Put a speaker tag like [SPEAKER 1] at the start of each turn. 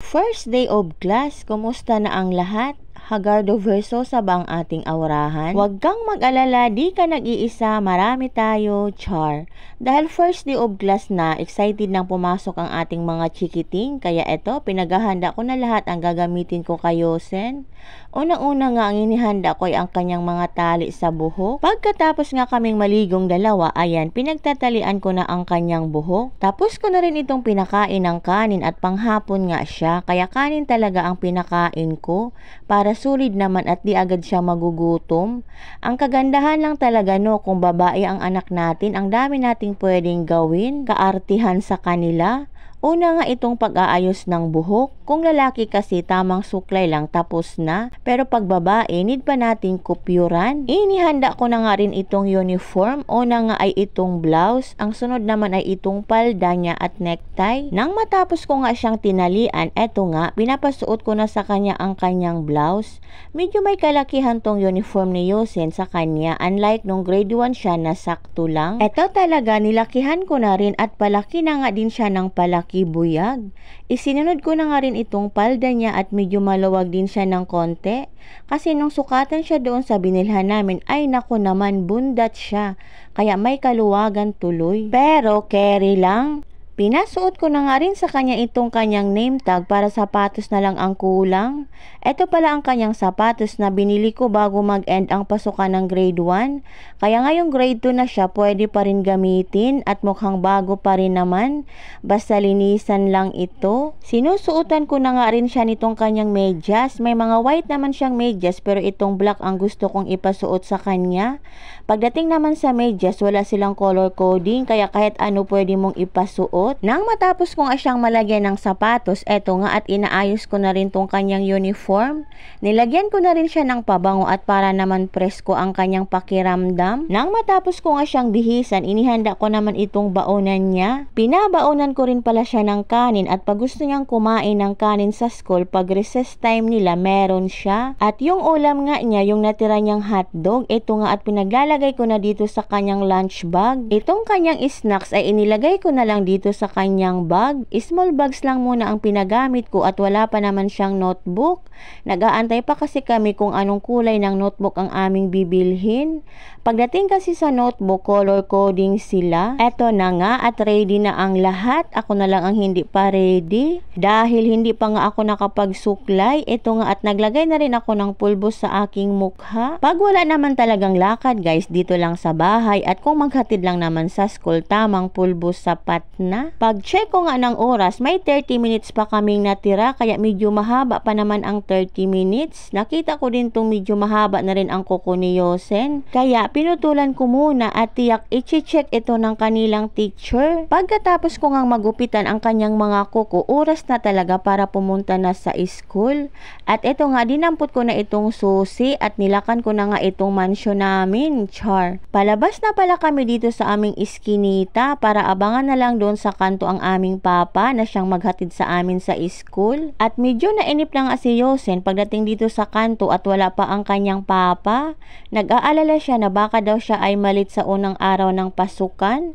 [SPEAKER 1] First day of class, kumusta na ang lahat? Hagardo Versosa ba ang ating aurahan? Huwag kang mag-alala, di ka nag-iisa, marami tayo, char. Dahil first day of class na, excited nang pumasok ang ating mga chikiting, kaya eto, pinaghahanda ko na lahat ang gagamitin ko kay Yosen. Unang-una nga ang inihanda ko ay ang kanyang mga tali sa buhok. Pagkatapos nga kaming maligong dalawa, ayan, pinagtatalian ko na ang kanyang buhok. Tapos ko na rin itong pinakain ng kanin at panghapon nga siya, kaya kanin talaga ang pinakain ko para sulit naman at di agad siya magugutom. Ang kagandahan lang talaga no, kung babae ang anak natin, ang dami nating pwedeng gawin, kaartihan sa kanila. Una nga itong pag-aayos ng buhok. Kung lalaki kasi tamang suklay lang tapos na. Pero pag babae, need pa nating kupyuran. Inihanda ko na nga rin itong uniform. Una nga ay itong blouse. Ang sunod naman ay itong palda niya at necktie. Nang matapos ko nga siyang tinalian, eto nga, pinapasuot ko na sa kanya ang kanyang blouse. Medyo may kalakihan tong uniform ni Yosen sa kanya. Unlike nung grade 1 siya na sakto lang. Eto talaga, nilakihan ko na rin at palaki na nga din siya ng palaki. Buyag. Isinunod ko na nga rin itong palda niya at medyo maluwag din siya ng konti. Kasi nung sukatan siya doon sa binilhan namin, ay nako naman, bundat siya. Kaya may kaluwagan tuloy. Pero carry lang. Pinasuot ko na nga rin sa kanya itong kanyang name tag para sapatos na lang ang kulang. Ito pala ang kanyang sapatos na binili ko bago mag-end ang pasukan ng grade 1. Kaya ngayong grade 2 na siya, pwede pa rin gamitin at mukhang bago pa rin naman. Basta linisan lang ito. Sinusuotan ko na nga rin siya nitong kanyang medyas. May mga white naman siyang medyas pero itong black ang gusto kong ipasuot sa kanya. Pagdating naman sa medyas, wala silang color coding kaya kahit ano pwede mong ipasuot. Nang matapos ko nga siyang malagyan ng sapatos, eto nga at inaayos ko na rin tong kanyang uniform. Nilagyan ko na rin siya ng pabango at para naman presko ang kanyang pakiramdam. Nang matapos ko nga siyang bihisan, inihanda ko naman itong baonan niya. Pinabaonan ko rin pala siya ng kanin at pag gusto niyang kumain ng kanin sa school, pag recess time nila, meron siya. At yung ulam nga niya, yung natira niyang hotdog, ito nga at pinaglalagay ko na dito sa kanyang lunch bag. Itong kanyang snacks ay inilagay ko na lang dito sa kanyang bag. Small bags lang muna ang pinagamit ko at wala pa naman siyang notebook. Nag-aantay pa kasi kami kung anong kulay ng notebook ang aming bibilhin. Pagdating kasi sa notebook, color coding sila. Eto na nga at ready na ang lahat. Ako na lang ang hindi pa ready. Dahil hindi pa nga ako nakapagsuklay, ito nga at naglagay na rin ako ng pulbos sa aking mukha. Pag wala naman talagang lakad guys, dito lang sa bahay at kung maghatid lang naman sa school, tamang pulbos sapat na. Pag check ko nga ng oras, may 30 minutes pa kaming natira kaya medyo mahaba pa naman ang 30 minutes. Nakita ko din tong medyo mahaba na rin ang kuko ni Yosen. Kaya pinutulan ko muna at tiyak i-check ito ng kanilang teacher. Pagkatapos ko ngang magupitan ang kanyang mga kuko, oras na talaga para pumunta na sa school. At ito nga, dinampot ko na itong susi at nilakan ko na nga itong mansyon namin, char. Palabas na pala kami dito sa aming iskinita para abangan na lang doon sa kanto ang aming papa na siyang maghatid sa amin sa school. At medyo nainip na nga si Yosen pagdating dito sa kanto at wala pa ang kanyang papa. Nag-aalala siya na baka daw siya ay malit sa unang araw ng pasukan.